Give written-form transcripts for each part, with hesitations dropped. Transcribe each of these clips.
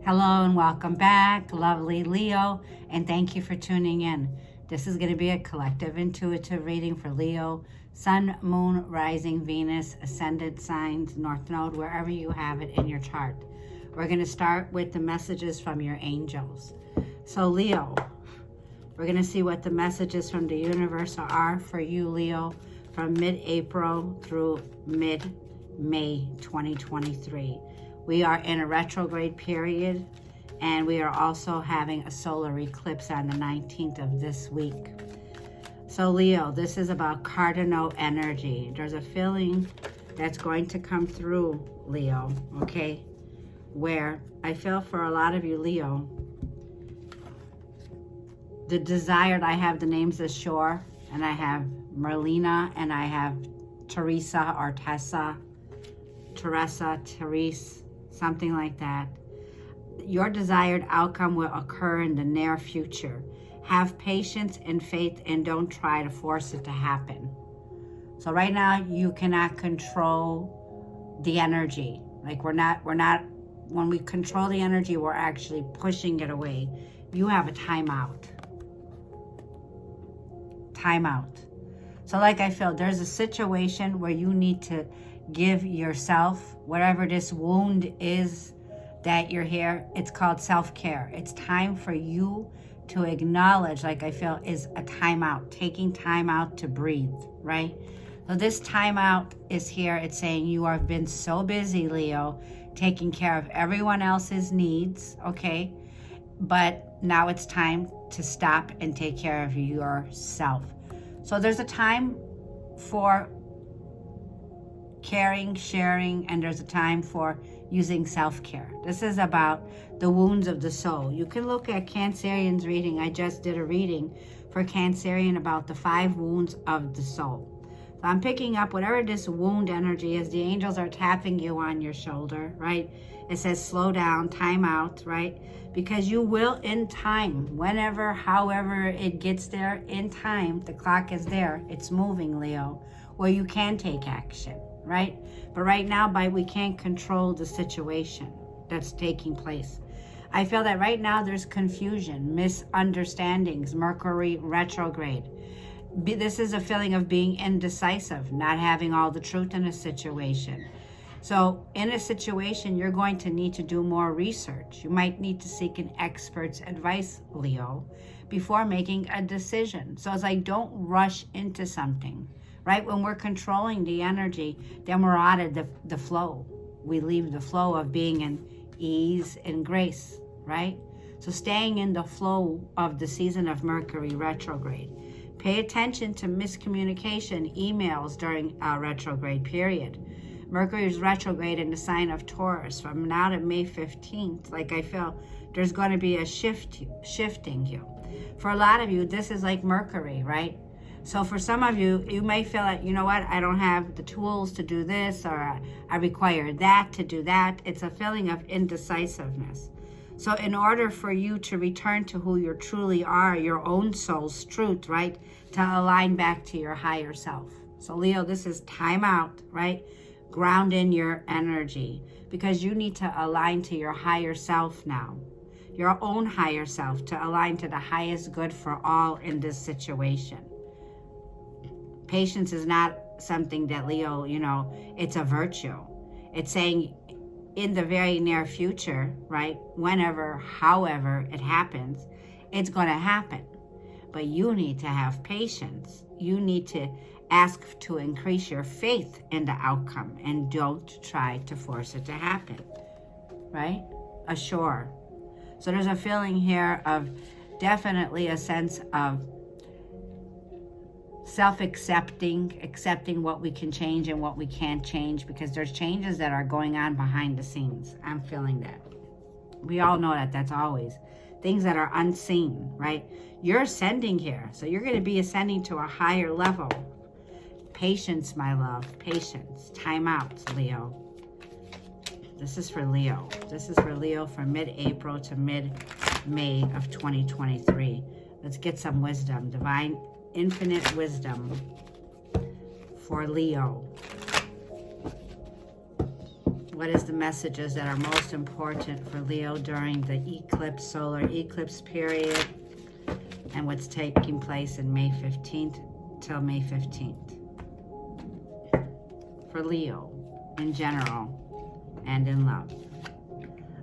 Hello and welcome back, lovely Leo, and thank you for tuning in. This is going to be a collective intuitive reading for Leo, Sun, Moon, Rising, Venus, Ascendant signs, North Node, wherever you have it in your chart. We're going to start with the messages from your angels. So Leo, we're going to see what the messages from the universe are for you, Leo, from mid-April through mid-May 2023. We are in a retrograde period, and we are also having a solar eclipse on the 19th of this week. So Leo, this is about cardinal energy. There's a feeling that's going to come through, Leo, okay? Where I feel for a lot of you, Leo, the desired, I have the names as Shore, and I have Merlina, and I have Teresa or Tessa, Therese, something like that. Your desired outcome will occur in the near future. Have patience and faith and don't try to force it to happen. So right now you cannot control the energy. Like when we control the energy, we're actually pushing it away. You have a timeout. So like I feel there's a situation where you need to give yourself whatever this wound is that you're here. It's called self-care. It's time for you to acknowledge, like I feel, is a timeout, taking time out to breathe, right? So this timeout is here. It's saying you have been so busy, Leo, taking care of everyone else's needs, okay? But now it's time to stop and take care of yourself. So there's a time for caring, sharing, and there's a time for using self-care. This is about the wounds of the soul. You can look at Cancerian's reading. I just did a reading for Cancerian about the 5 wounds of the soul. So I'm picking up whatever this wound energy is. The angels are tapping you on your shoulder, right? It says slow down, time out, right? Because you will in time, whenever, however it gets there, in time, the clock is there, it's moving, Leo, where you can take action, right? But right now, we can't control the situation that's taking place. I feel that right now there's confusion, misunderstandings, Mercury retrograde. This is a feeling of being indecisive, not having all the truth in a situation. So in a situation, you're going to need to do more research. You might need to seek an expert's advice, Leo, before making a decision. So it's like, don't rush into something, right? When we're controlling the energy, then we're out of the flow. We leave the flow of being in ease and grace, right? So staying in the flow of the season of Mercury retrograde. Pay attention to miscommunication, emails during a retrograde period. Mercury is retrograde in the sign of Taurus from now to May 15th. Like I feel there's going to be a shifting you. For a lot of you, this is like Mercury, right? So for some of you, you may feel like, you know what, I don't have the tools to do this, or I require that to do that. It's a feeling of indecisiveness. So in order for you to return to who you truly are, your own soul's truth, right? To align back to your higher self. So Leo, this is time out, right? Ground in your energy, because you need to align to your higher self now, your own higher self, to align to the highest good for all in this situation. Patience is not something that, Leo, it's a virtue. It's saying in the very near future, right? Whenever, however it happens, it's going to happen. But you need to have patience. You need to ask to increase your faith in the outcome and don't try to force it to happen, right? Assure. So there's a feeling here of definitely a sense of accepting what we can change and what we can't change, because there's changes that are going on behind the scenes. I'm feeling that. We all know that that's always things that are unseen, right? You're ascending here, so you're going to be ascending to a higher level. Patience, my love, patience. Time out, Leo. This is for Leo. This is for Leo from mid-April to mid-May of 2023. Let's get some wisdom, divine infinite wisdom for Leo. What is the messages that are most important for Leo during the eclipse, solar eclipse period, and what's taking place in May 15th till May 15th? For Leo in general and in love.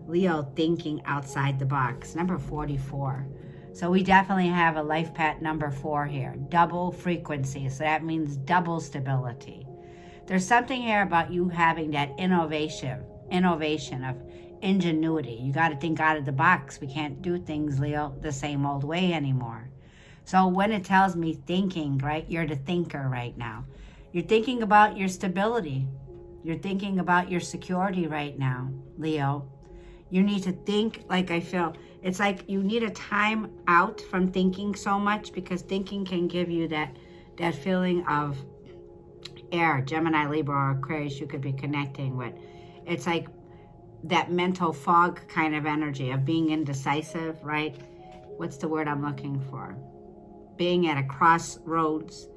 Leo thinking outside the box, number 44. So we definitely have a life path number 4 here, double frequency. So that means double stability. There's something here about you having that innovation of ingenuity. You got to think out of the box. We can't do things, Leo, the same old way anymore. So when it tells me thinking, right, you're the thinker right now. You're thinking about your stability. You're thinking about your security right now, Leo. You need to think, like I feel, it's like you need a time out from thinking so much, because thinking can give you that feeling of air, Gemini, Libra, or Aquarius you could be connecting with. It's like that mental fog kind of energy of being indecisive, right? What's the word I'm looking for? Being at a crossroads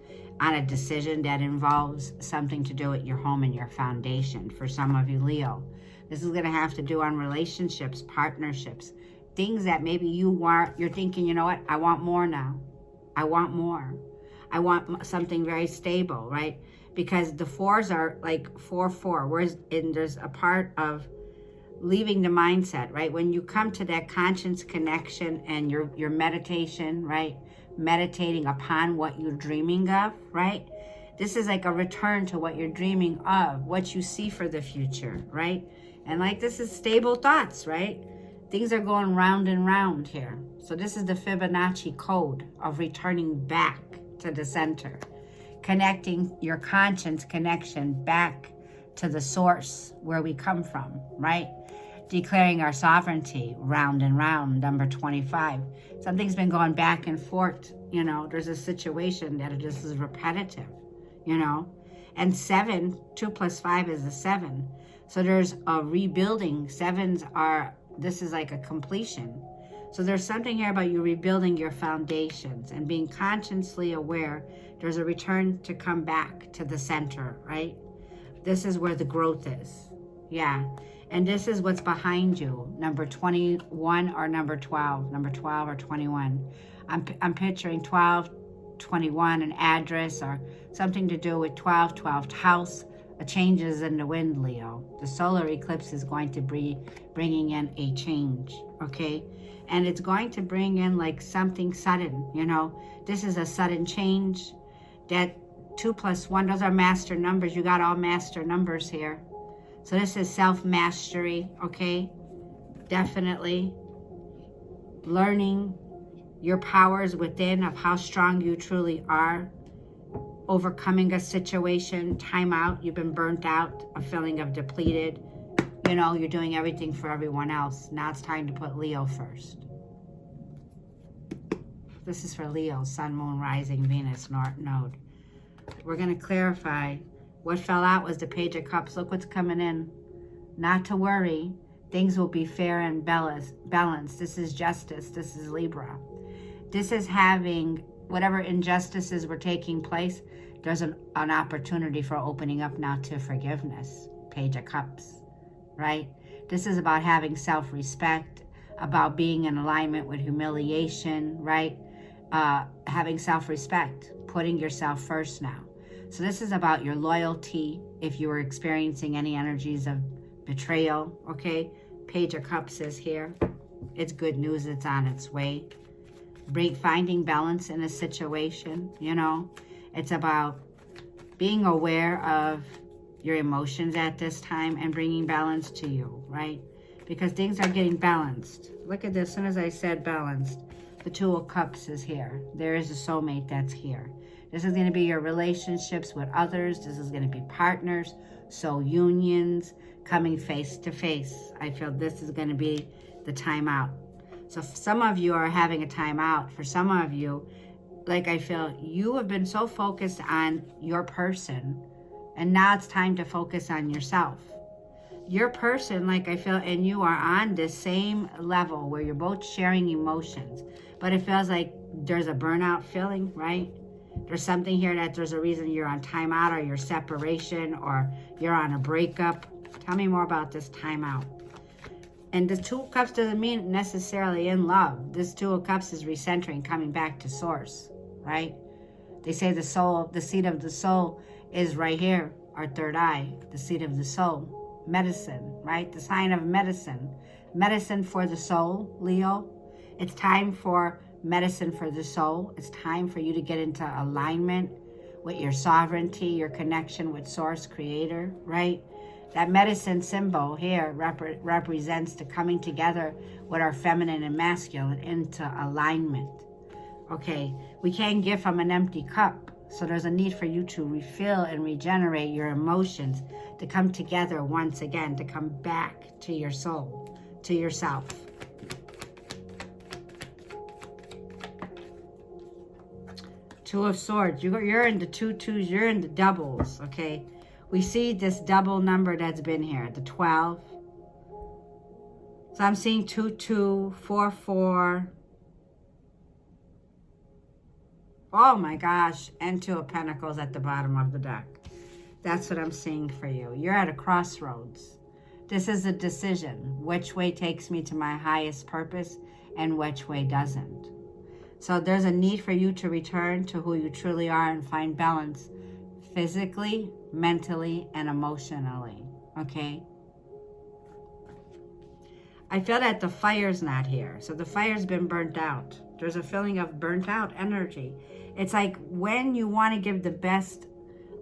on a decision that involves something to do with your home and your foundation. For some of you, Leo, this is going to have to do on relationships, partnerships, things that maybe you're thinking, you know what, I want more now. I want more. I want something very stable, right? Because the 4s are like 4-4, whereas there's a part of leaving the mindset, right? When you come to that conscious connection and your meditation, right? Meditating upon what you're dreaming of, right? This is like a return to what you're dreaming of, what you see for the future, right? And like this is stable thoughts, right? Things are going round and round here. So this is the Fibonacci code of returning back to the center, connecting your conscience connection back to the source where we come from, right? Declaring our sovereignty, round and round, number 25. Something's been going back and forth, you know, there's a situation that this is repetitive, you know. And 7, 2 plus 5 is a 7. So there's a rebuilding. 7s are, this is like a completion. So there's something here about you rebuilding your foundations and being consciously aware. There's a return to come back to the center, right? This is where the growth is. Yeah. And this is what's behind you, number 21 or number 12, number 12 or 21. I'm picturing 12, 21, an address or something to do with 12th house. A change is in the wind, Leo. The solar eclipse is going to be bringing in a change, okay? And it's going to bring in like something sudden, you know. This is a sudden change. That 2 plus 1, those are master numbers. You got all master numbers here. So this is self-mastery, okay? Definitely. Learning your powers within of how strong you truly are. Overcoming a situation, time out, you've been burnt out, a feeling of depleted. You know, you're doing everything for everyone else. Now it's time to put Leo first. This is for Leo, Sun, Moon, Rising, Venus, North Node. We're going to clarify. What fell out was the Page of Cups. Look what's coming in. Not to worry. Things will be fair and balanced. This is justice. This is Libra. This is having whatever injustices were taking place. There's an opportunity for opening up now to forgiveness. Page of Cups, right? This is about having self-respect, about being in alignment with humiliation, right? Having self-respect, putting yourself first now. So this is about your loyalty if you were experiencing any energies of betrayal, okay? Page of Cups is here. It's good news. It's on its way. Finding balance in a situation, you know. It's about being aware of your emotions at this time and bringing balance to you, right? Because things are getting balanced. Look at this. As soon as I said balanced, the 2 of Cups is here. There is a soulmate that's here. This is going to be your relationships with others. This is going to be partners, soul unions, coming face to face. I feel this is going to be the time out. So some of you are having a time out. For some of you, like I feel, you have been so focused on your person, and now it's time to focus on yourself. Your person, like I feel, and you are on the same level where you're both sharing emotions, but it feels like there's a burnout feeling, right? There's something here that there's a reason you're on timeout or your separation or you're on a breakup Tell me more about this timeout. And the Two of Cups doesn't mean necessarily in love. This Two of Cups is recentering, coming back to source, right? They say the soul, the seat of the soul is right here, our third eye, the seat of the soul. Medicine, right? The sign of medicine. Medicine for the soul, Leo. It's time for medicine for the soul. It's time for you to get into alignment with your sovereignty, your connection with Source, Creator, right? That medicine symbol here represents the coming together with our feminine and masculine into alignment. Okay, we can't give from an empty cup. So there's a need for you to refill and regenerate your emotions, to come together once again, to come back to your soul, to yourself. Two of Swords. You're in the 2-2s. You're in the doubles, okay? We see this double number that's been here, the 12. So I'm seeing 2-2, 4-4. Oh my gosh, and Two of Pentacles at the bottom of the deck. That's what I'm seeing for you. You're at a crossroads. This is a decision. Which way takes me to my highest purpose and which way doesn't? So there's a need for you to return to who you truly are and find balance physically, mentally, and emotionally, okay? I feel that the fire's not here. So the fire's been burnt out. There's a feeling of burnt out energy. It's like when you want to give the best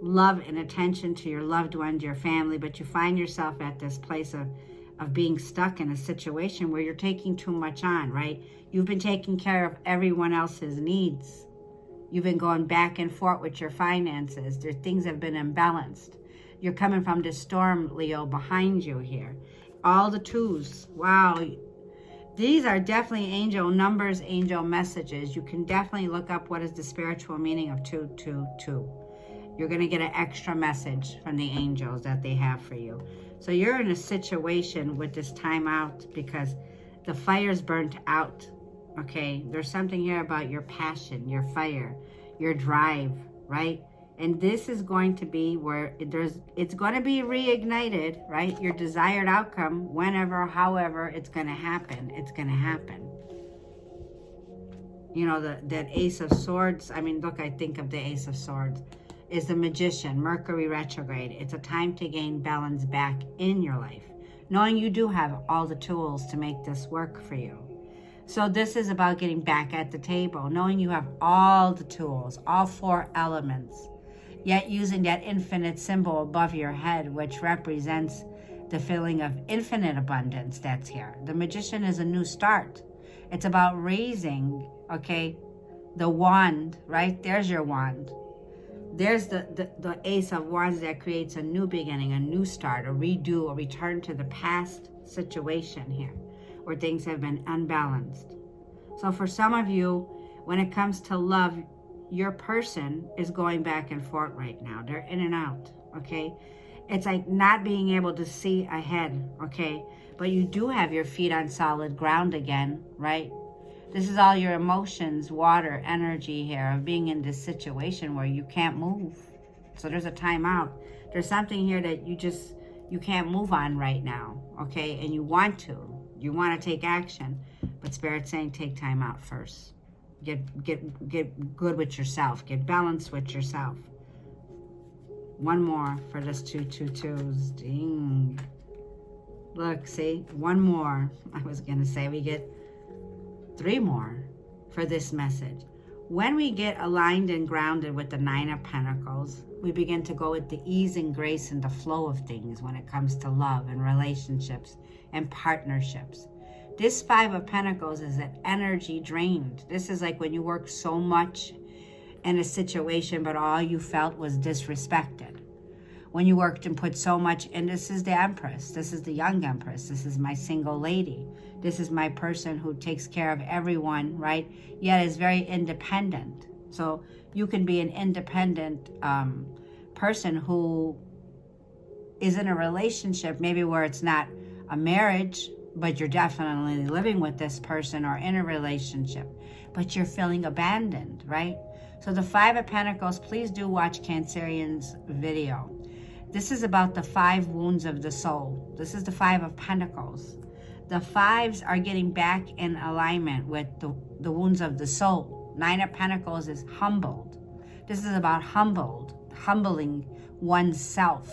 love and attention to your loved ones, your family, but you find yourself at this place of being stuck in a situation where you're taking too much on, right? You've been taking care of everyone else's needs. You've been going back and forth with your finances. Things have been imbalanced. You're coming from this storm, Leo, behind you here. All the twos. Wow. These are definitely angel numbers, angel messages. You can definitely look up what is the spiritual meaning of 222. You're going to get an extra message from the angels that they have for you. So you're in a situation with this timeout because the fire's burnt out. Okay, there's something here about your passion, your fire, your drive, right? And this is going to be where it's going to be reignited, right? Your desired outcome, whenever, however, it's going to happen. It's going to happen. You know, that Ace of Swords. I mean, look, I think of the Ace of Swords is the Magician, Mercury retrograde. It's a time to gain balance back in your life, knowing you do have all the tools to make this work for you. So this is about getting back at the table, knowing you have all the tools, all 4 elements, yet using that infinite symbol above your head, which represents the feeling of infinite abundance that's here. The Magician is a new start. It's about raising, okay, the wand, right? There's your wand. There's the Ace of Wands that creates a new beginning, a new start, a redo, a return to the past situation here where things have been unbalanced. So for some of you, when it comes to love, your person is going back and forth right now. They're in and out, okay? It's like not being able to see ahead, okay? But you do have your feet on solid ground again, right? This is all your emotions, water, energy here of being in this situation where you can't move. So there's a timeout. There's something here that you can't move on right now, okay? And you want to. You want to take action, but Spirit's saying take time out first. Get good with yourself. Get balanced with yourself. One more for this 222s. Ding. Look, see? One more. I was going to say we get 3 more for this message. When we get aligned and grounded with the 9 of Pentacles, we begin to go with the ease and grace and the flow of things when it comes to love and relationships and partnerships. This 5 of Pentacles is an energy drained. This is like when you work so much in a situation, but all you felt was disrespected. When you worked and put so much, and this is the Empress, this is the young Empress, this is my single lady, this is my person who takes care of everyone, right? Yet is very independent. So you can be an independent person who is in a relationship, maybe where it's not a marriage, but you're definitely living with this person or in a relationship, but you're feeling abandoned, right? So the 5 of Pentacles, please do watch Cancerian's video. This is about the 5 wounds of the soul. This is the 5 of Pentacles. The 5s are getting back in alignment with the wounds of the soul. 9 of Pentacles is humbled. This is about humbling oneself,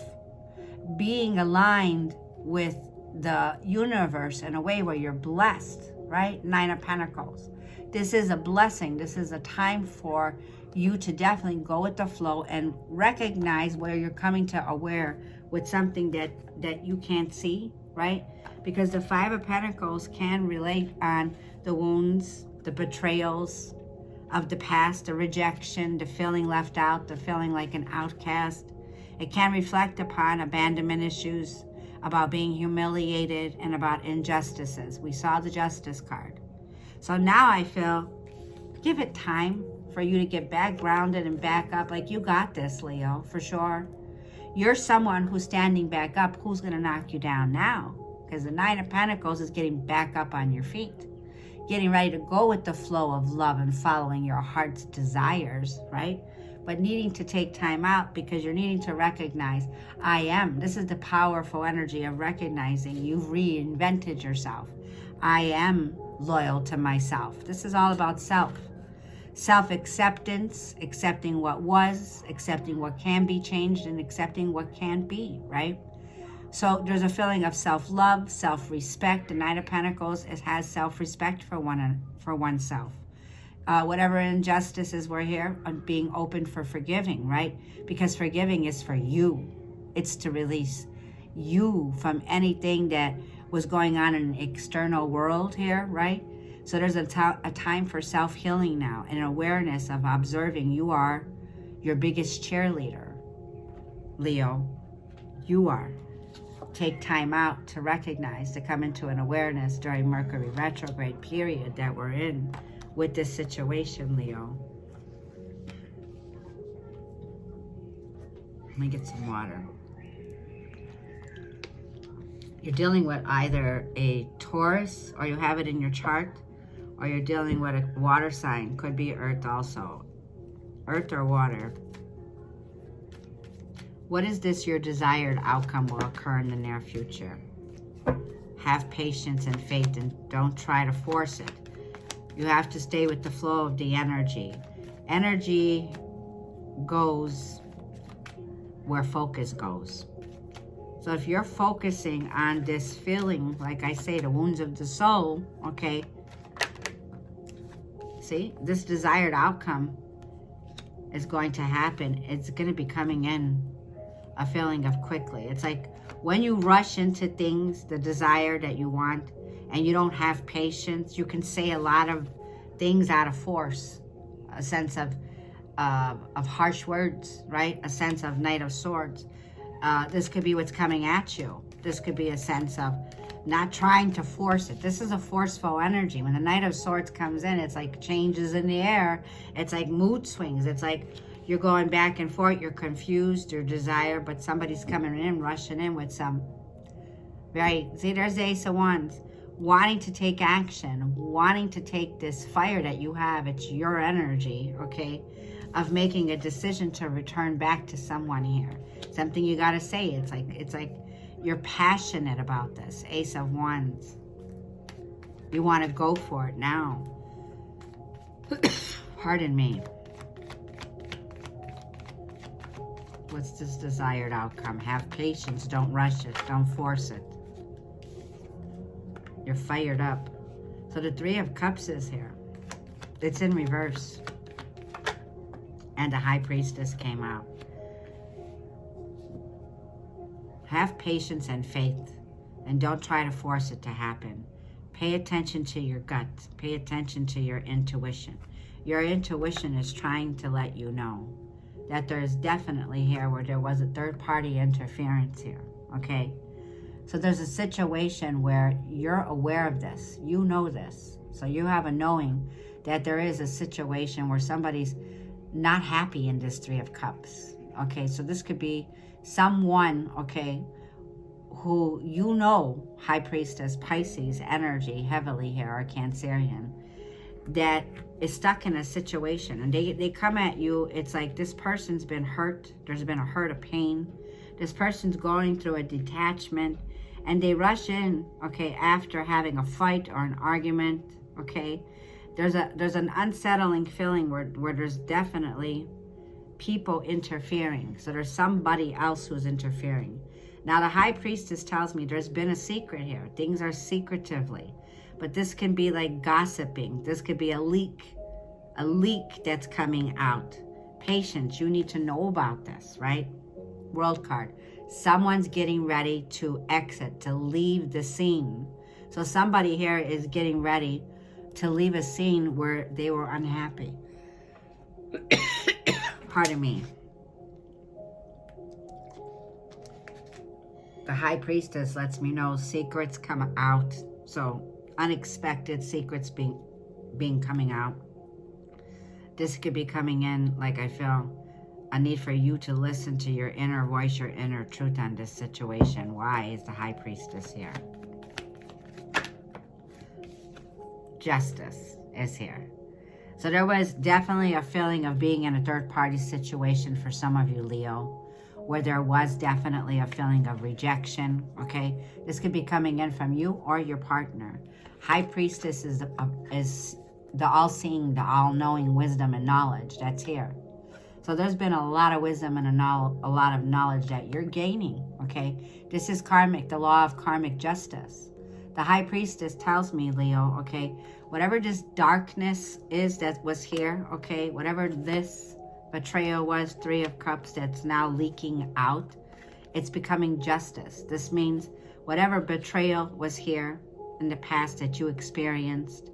being aligned with the universe in a way where you're blessed, right? 9 of Pentacles. This is a blessing. This is a time for you to definitely go with the flow and recognize where you're coming to aware with something that you can't see, right? Because the 5 of Pentacles can relate on the wounds, the betrayals of the past, the rejection, the feeling left out, the feeling like an outcast. It can reflect upon abandonment issues, about being humiliated, and about injustices. We saw the Justice card. So now I feel, give it time for you to get back grounded and back up. Like, you got this, Leo, for sure. You're someone who's standing back up. Who's going to knock you down now? Because the 9 of Pentacles is getting back up on your feet, getting ready to go with the flow of love and following your heart's desires, right? But needing to take time out because you're needing to recognize, I am. This is the powerful energy of recognizing you've reinvented yourself. I am loyal to myself. This is all about self. Self-acceptance, accepting what was, accepting what can be changed, and accepting what can't be, right? So there's a feeling of self-love, self-respect. The 9 of Pentacles, it has self-respect for oneself. Whatever injustices were here, being open for forgiving, right? Because forgiving is for you. It's to release you from anything that was going on in the external world here, right? So there's a time for self-healing now, and awareness of observing you are your biggest cheerleader, Leo. You are. Take time out to recognize, to come into an awareness during Mercury retrograde period that we're in with this situation, Leo. Let me get some water. You're dealing with either a Taurus, or you have it in your chart, or you're dealing with a water sign. Could be Earth also. Earth or water. What is this your desired outcome will occur in the near future? Have patience and faith, and don't try to force it. You have to stay with the flow of the energy. Energy goes where focus goes. So if you're focusing on this feeling, like I say, the wounds of the soul, okay, see, this desired outcome is going to happen. It's going to be coming in a feeling of quickly. It's like when you rush into things, the desire that you want, and you don't have patience, you can say a lot of things out of force, a sense of harsh words, right? A sense of Knight of Swords. This could be what's coming at you. This could be a sense of not trying to force it. This is a forceful energy. When the Knight of Swords comes in, it's like changes in the air. It's like mood swings. It's like you're going back and forth. You're confused, your desire, but somebody's coming in, rushing in with some very, see, there's the Ace of Wands. Wanting to take action, wanting to take this fire that you have, it's your energy, okay, of making a decision to return back to someone here. Something you got to say. It's like you're passionate about this. Ace of Wands. You want to go for it now. Pardon me. What's this desired outcome? Have patience. Don't rush it. Don't force it. You're fired up. So the 3 of Cups is here. It's in reverse. And the High Priestess came out. Have patience and faith. And don't try to force it to happen. Pay attention to your gut. Pay attention to your intuition. Your intuition is trying to let you know that there's definitely here where there was a third-party interference here. Okay? So there's a situation where you're aware of this. You know this. So you have a knowing that there is a situation where somebody's not happy in this 3 of Cups. Okay, so this could be someone, okay, who you know, High Priestess, Pisces, energy, heavily here, or Cancerian, that is stuck in a situation. And they come at you, it's like this person's been hurt. There's been a hurt, a pain. This person's going through a detachment, and they rush in, okay, after having a fight or an argument, okay? There's an unsettling feeling where there's definitely people interfering. So there's somebody else who's interfering. Now the High Priestess tells me there's been a secret here. Things are secretively. But this can be like gossiping. This could be a leak that's coming out. Patience, you need to know about this, right? World card. Someone's getting ready to exit, to leave the scene. So somebody here is getting ready to leave a scene where they were unhappy. Pardon me. The High Priestess lets me know secrets come out. So unexpected secrets being coming out. This could be coming in, like I feel a need for you to listen to your inner voice, your inner truth on this situation. Why is the High Priestess here? Justice is here. So there was definitely a feeling of being in a third-party situation for some of you, Leo, where there was definitely a feeling of rejection, okay? This could be coming in from you or your partner. High Priestess is the all-seeing, the all-knowing wisdom and knowledge that's here. So there's been a lot of wisdom and a lot of knowledge that you're gaining, okay? This is karmic, the law of karmic justice. The High Priestess tells me, Leo, okay, whatever this darkness is that was here, okay, whatever this betrayal was, 3 of Cups, that's now leaking out, it's becoming justice. This means whatever betrayal was here in the past that you experienced,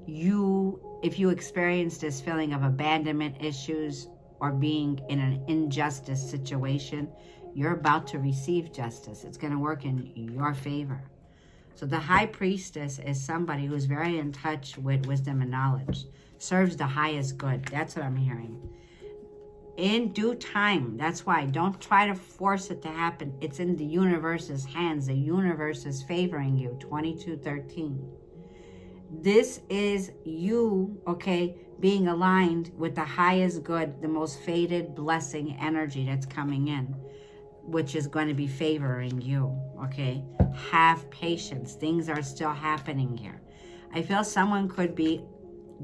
if you experienced this feeling of abandonment issues or being in an injustice situation, you're about to receive justice. It's going to work in your favor. So the High Priestess is somebody who's very in touch with wisdom and knowledge, serves the highest good. That's what I'm hearing. In due time, that's why don't try to force it to happen. It's in the universe's hands. The universe is favoring you. 2213. This is you, okay, being aligned with the highest good, the most fated blessing energy that's coming in, which is going to be favoring you, okay? Have patience. Things are still happening here. I feel someone could be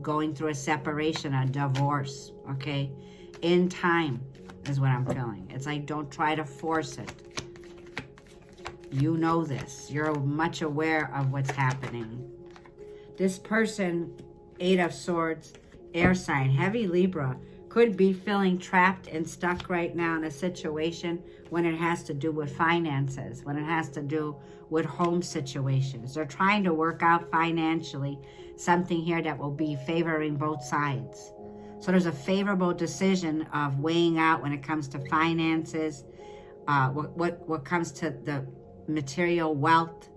going through a separation, a divorce, okay? In time is what I'm feeling. It's like, don't try to force it. You know this. You're much aware of what's happening. This person, 8 of Swords, air sign, heavy Libra, could be feeling trapped and stuck right now in a situation when it has to do with finances, when it has to do with home situations. They're trying to work out financially something here that will be favoring both sides. So there's a favorable decision of weighing out when it comes to finances, what comes to the material wealth,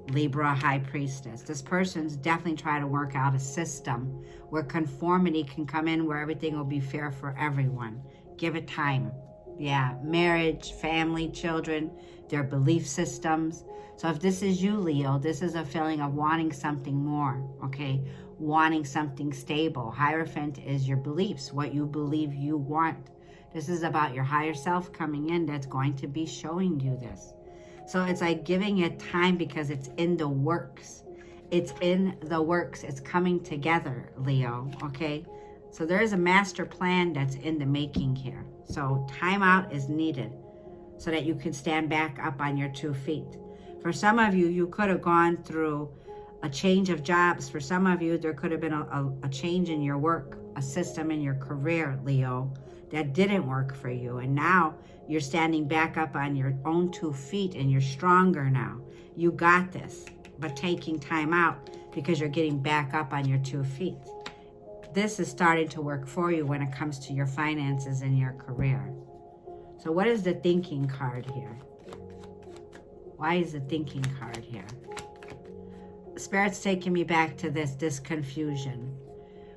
Libra High Priestess. This person's definitely trying to work out a system where conformity can come in, where everything will be fair for everyone. Give it time. Yeah, marriage, family, children, their belief systems. So if this is you, Leo, this is a feeling of wanting something more, okay? Wanting something stable. Hierophant is your beliefs, what you believe you want. This is about your higher self coming in that's going to be showing you this. So it's like giving it time because it's in the works. It's in the works. It's coming together, Leo, okay? So there's a master plan that's in the making here. So time out is needed so that you can stand back up on your 2 feet. For some of you, you could have gone through a change of jobs. For some of you, there could have been a change in your work, a system in your career, Leo, that didn't work for you. And now you're standing back up on your own 2 feet and you're stronger now. You got this, but taking time out because you're getting back up on your 2 feet. This is starting to work for you when it comes to your finances and your career. So what is the thinking card here? Why is the thinking card here? Spirit's taking me back to this confusion.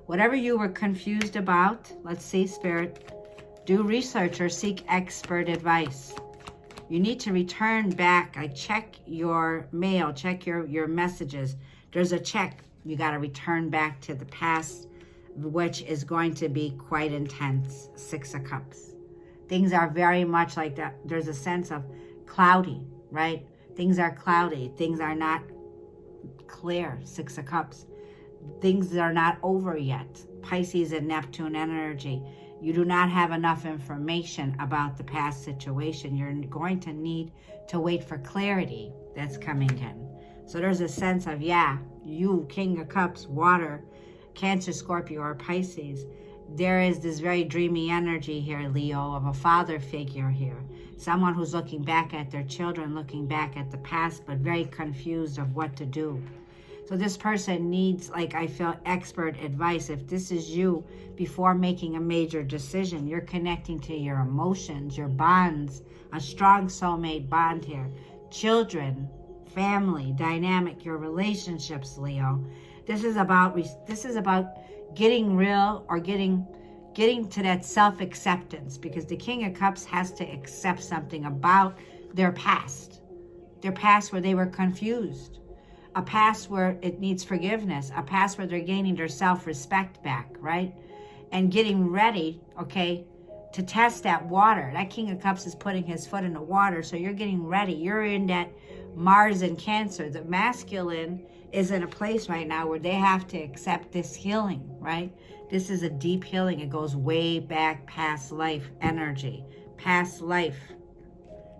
Whatever you were confused about, let's see, Spirit, do research or seek expert advice. You need to return back. I check your mail, check your messages. There's a check. You got to return back to the past, which is going to be quite intense. 6 of Cups. Things are very much like that. There's a sense of cloudy, right? Things are cloudy. Things are not clear. Six of Cups. Things are not over yet. Pisces and Neptune energy. You do not have enough information about the past situation. You're going to need to wait for clarity that's coming in. So there's a sense of, yeah, you, King of Cups, water, Cancer, Scorpio, or Pisces. There is this very dreamy energy here, Leo, of a father figure here. Someone who's looking back at their children, looking back at the past, but very confused of what to do. So this person needs, like I feel, expert advice. If this is you, before making a major decision, you're connecting to your emotions, your bonds, a strong soulmate bond here. Children, family, dynamic, your relationships, Leo. This is about getting real, or getting to that self-acceptance, because the King of Cups has to accept something about their past where they were confused, a past where it needs forgiveness, a past where they're gaining their self-respect back, right? And getting ready, okay, to test that water. That King of Cups is putting his foot in the water, so you're getting ready. You're in that Mars and Cancer. The masculine is in a place right now where they have to accept this healing, right? This is a deep healing. It goes way back past life energy, past life,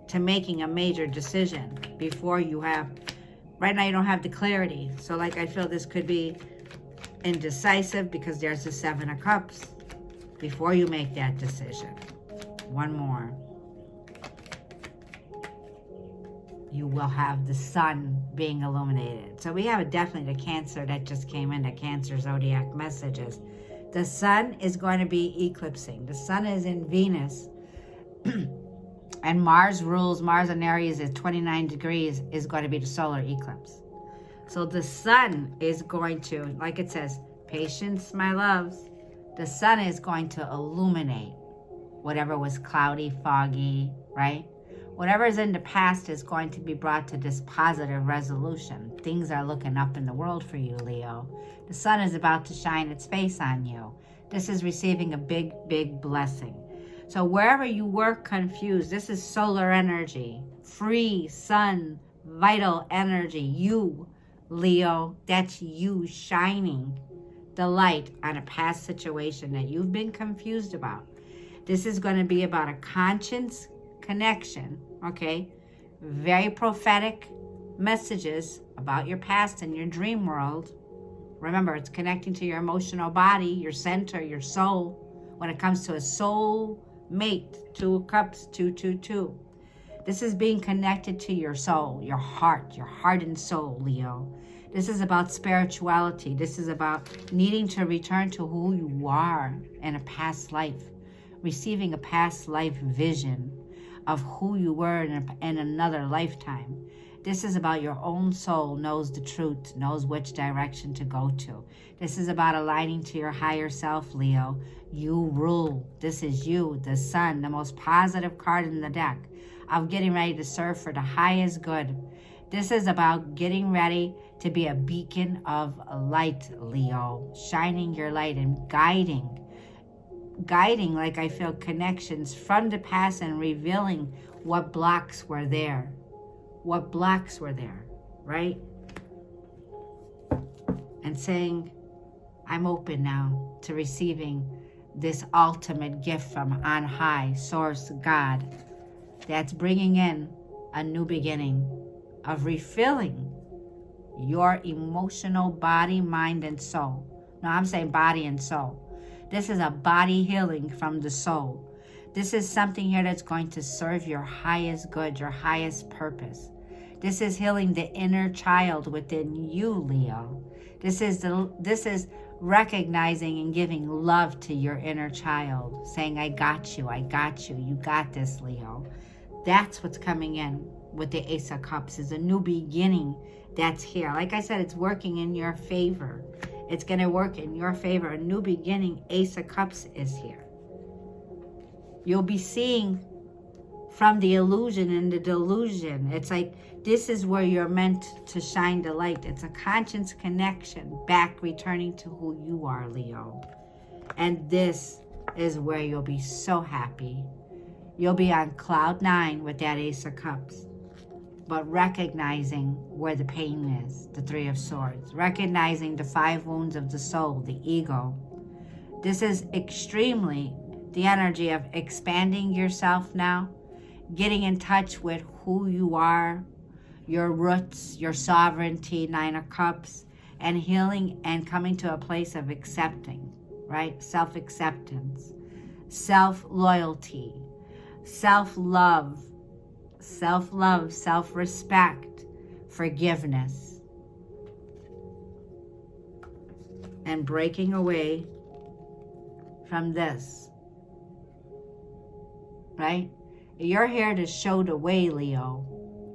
to making a major decision before you have, right now you don't have the clarity. So like I feel this could be indecisive because there's the Seven of Cups before you make that decision. One more. You will have the sun being illuminated. So we have definitely the Cancer that just came in, the Cancer zodiac messages. The sun is going to be eclipsing. The sun is in Venus. And Mars rules, Mars in Aries is 29 degrees, is going to be the solar eclipse. So the sun is going to, like it says, patience, my loves. The sun is going to illuminate whatever was cloudy, foggy, right? Whatever is in the past is going to be brought to this positive resolution. Things are looking up in the world for you, Leo. The sun is about to shine its face on you. This is receiving a big, big blessing. So wherever you were confused, this is solar energy, free, sun, vital energy. You, Leo, that's you shining the light on a past situation that you've been confused about. This is going to be about a conscience connection, okay? Very prophetic messages about your past and your dream world. Remember, it's connecting to your emotional body, your center, your soul. When it comes to a soul mate, 2 of Cups, 222. This is being connected to your soul, your heart and soul, Leo. This is about spirituality. This is about needing to return to who you are in a past life, receiving a past life vision of who you were in another lifetime. This is about your own soul knows the truth, knows which direction to go to. This is about aligning to your higher self, Leo. You rule. This is you, the sun, the most positive card in the deck, of getting ready to serve for the highest good. This is about getting ready to be a beacon of light, Leo, shining your light and guiding, like I feel, connections from the past and revealing what blocks were there. What blocks were there, right? And saying, I'm open now to receiving this ultimate gift from on high, source, God, that's bringing in a new beginning of refilling your emotional body, mind, and soul. No, I'm saying body and soul. This is a body healing from the soul. This is something here that's going to serve your highest good, your highest purpose. This is healing the inner child within you, Leo. This is recognizing and giving love to your inner child, saying, I got you, you got this, Leo. That's what's coming in with the Ace of Cups, is a new beginning that's here. Like I said, it's working in your favor. It's going to work in your favor. A new beginning, Ace of Cups is here. You'll be seeing from the illusion and the delusion. It's like, this is where you're meant to shine the light. It's a conscience connection back, returning to who you are, Leo. And this is where you'll be so happy. You'll be on cloud 9 with that Ace of Cups, but recognizing where the pain is, the Three of Swords, recognizing the 5 wounds of the soul, the ego. This is extremely the energy of expanding yourself now, getting in touch with who you are, your roots, your sovereignty, 9 of Cups, and healing and coming to a place of accepting, right? Self-acceptance, self-loyalty, self-love, self-respect, forgiveness, and breaking away from this, right? You're here to show the way, Leo.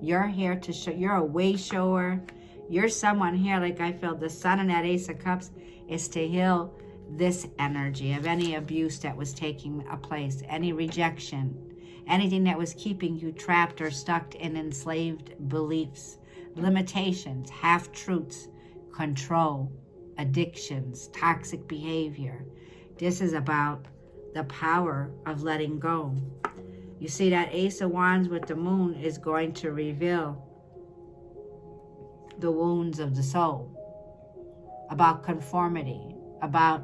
You're here to show, you're a way shower. You're someone here, like I feel the Sun and that Ace of Cups is to heal this energy of any abuse that was taking a place, any rejection, anything that was keeping you trapped or stuck in enslaved beliefs, limitations, half-truths, control, addictions, toxic behavior. This is about the power of letting go. You see that Ace of Wands with the Moon is going to reveal the wounds of the soul, about conformity, about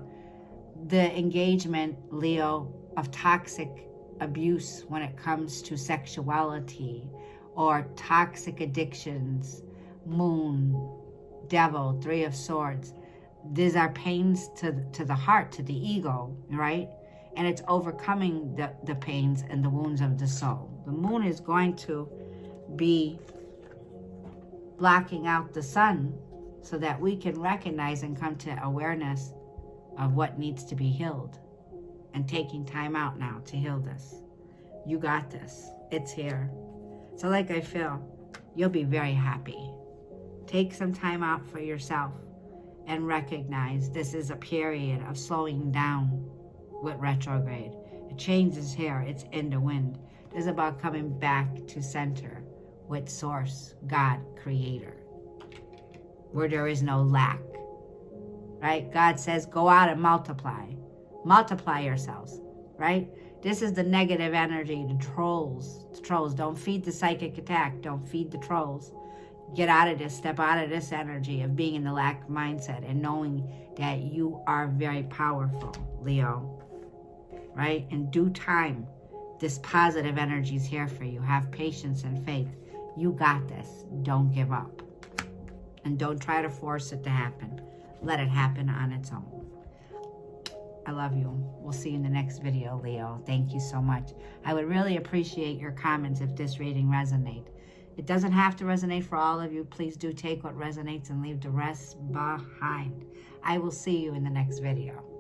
the engagement, Leo, of toxic abuse when it comes to sexuality or toxic addictions, Moon, Devil, 3 of Swords. These are pains to the heart, to the ego, right? And it's overcoming the pains and the wounds of the soul. The Moon is going to be blocking out the Sun so that we can recognize and come to awareness of what needs to be healed, and taking time out now to heal this. You got this. It's here. So like I feel, you'll be very happy. Take some time out for yourself and recognize this is a period of slowing down with retrograde. A change is here. It's in the wind. This is about coming back to center with Source, God, Creator, where there is no lack, right? God says, go out and multiply. Multiply yourselves, right? This is the negative energy, the trolls. The trolls. Don't feed the psychic attack. Don't feed the trolls. Get out of this. Step out of this energy of being in the lack mindset and knowing that you are very powerful, Leo, right? In due time, this positive energy is here for you. Have patience and faith. You got this. Don't give up. And don't try to force it to happen. Let it happen on its own. I love you. We'll see you in the next video, Leo. Thank you so much. I would really appreciate your comments if this reading resonates. It doesn't have to resonate for all of you. Please do take what resonates and leave the rest behind. I will see you in the next video.